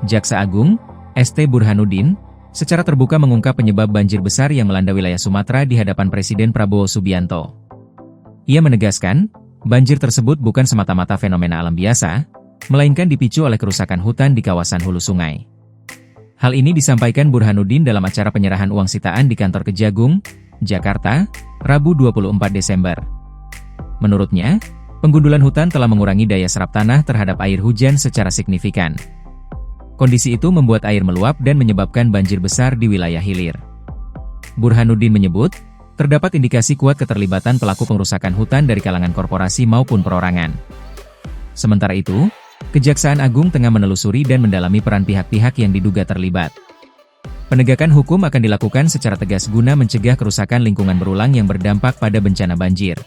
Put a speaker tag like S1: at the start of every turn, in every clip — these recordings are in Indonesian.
S1: Jaksa Agung, ST Burhanuddin, secara terbuka mengungkap penyebab banjir besar yang melanda wilayah Sumatera di hadapan Presiden Prabowo Subianto. Ia menegaskan, banjir tersebut bukan semata-mata fenomena alam biasa, melainkan dipicu oleh kerusakan hutan di kawasan hulu sungai. Hal ini disampaikan Burhanuddin dalam acara penyerahan uang sitaan di kantor Kejagung, Jakarta, Rabu 24 Desember. Menurutnya, penggundulan hutan telah mengurangi daya serap tanah terhadap air hujan secara signifikan. Kondisi itu membuat air meluap dan menyebabkan banjir besar di wilayah hilir. Burhanuddin menyebut, terdapat indikasi kuat keterlibatan pelaku pengerusakan hutan dari kalangan korporasi maupun perorangan. Sementara itu, Kejaksaan Agung tengah menelusuri dan mendalami peran pihak-pihak yang diduga terlibat. Penegakan hukum akan dilakukan secara tegas guna mencegah kerusakan lingkungan berulang yang berdampak pada bencana banjir.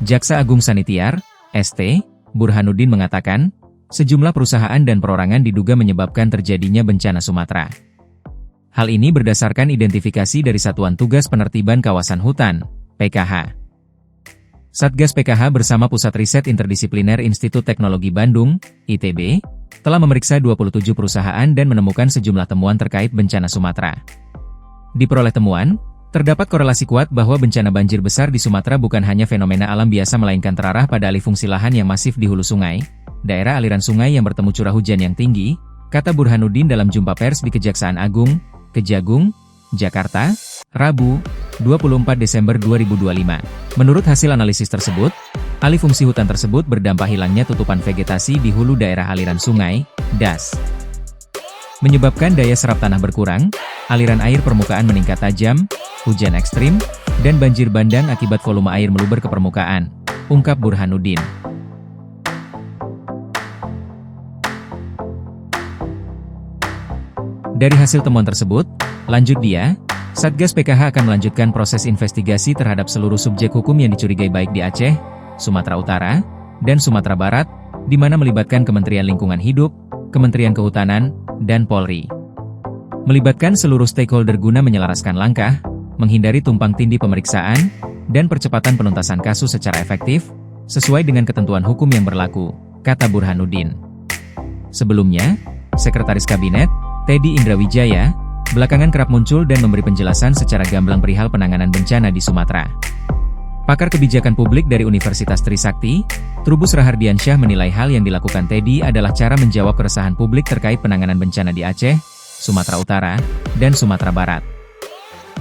S1: Jaksa Agung Sanitiar, ST, Burhanuddin mengatakan, sejumlah perusahaan dan perorangan diduga menyebabkan terjadinya bencana Sumatera. Hal ini berdasarkan identifikasi dari Satuan Tugas Penertiban Kawasan Hutan, PKH. Satgas PKH bersama Pusat Riset Interdisipliner Institut Teknologi Bandung, ITB, telah memeriksa 27 perusahaan dan menemukan sejumlah temuan terkait bencana Sumatera. Diperoleh temuan, terdapat korelasi kuat bahwa bencana banjir besar di Sumatera bukan hanya fenomena alam biasa melainkan terarah pada alih fungsi lahan yang masif di hulu sungai, daerah aliran sungai yang bertemu curah hujan yang tinggi, kata Burhanuddin dalam jumpa pers di Kejaksaan Agung, Kejagung, Jakarta, Rabu, 24 Desember 2025. Menurut hasil analisis tersebut, alih fungsi hutan tersebut berdampak hilangnya tutupan vegetasi di hulu daerah aliran sungai, DAS. Menyebabkan daya serap tanah berkurang, aliran air permukaan meningkat tajam, hujan ekstrim, dan banjir bandang akibat volume air meluber ke permukaan, ungkap Burhanuddin. Dari hasil temuan tersebut, lanjut dia, Satgas PKH akan melanjutkan proses investigasi terhadap seluruh subjek hukum yang dicurigai baik di Aceh, Sumatera Utara, dan Sumatera Barat, di mana melibatkan Kementerian Lingkungan Hidup, Kementerian Kehutanan, dan Polri. Melibatkan seluruh stakeholder guna menyelaraskan langkah, menghindari tumpang tindih pemeriksaan, dan percepatan penuntasan kasus secara efektif, sesuai dengan ketentuan hukum yang berlaku, kata Burhanuddin. Sebelumnya, Sekretaris Kabinet, Teddy Indrawijaya, belakangan kerap muncul dan memberi penjelasan secara gamblang perihal penanganan bencana di Sumatera. Pakar kebijakan publik dari Universitas Trisakti, Trubus Rahardiansyah menilai hal yang dilakukan Teddy adalah cara menjawab keresahan publik terkait penanganan bencana di Aceh, Sumatera Utara, dan Sumatera Barat.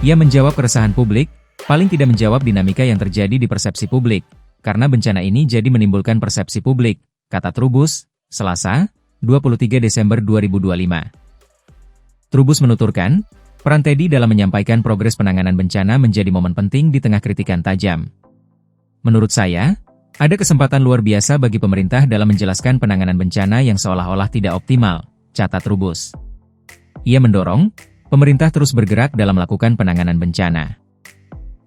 S1: Ia menjawab keresahan publik, paling tidak menjawab dinamika yang terjadi di persepsi publik, karena bencana ini jadi menimbulkan persepsi publik, kata Trubus, Selasa, 23 Desember 2025. Trubus menuturkan, peran Teddy dalam menyampaikan progres penanganan bencana menjadi momen penting di tengah kritikan tajam. Menurut saya, ada kesempatan luar biasa bagi pemerintah dalam menjelaskan penanganan bencana yang seolah-olah tidak optimal, catat Trubus. Ia mendorong, pemerintah terus bergerak dalam melakukan penanganan bencana.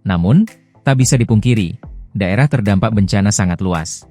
S1: Namun, tak bisa dipungkiri, daerah terdampak bencana sangat luas.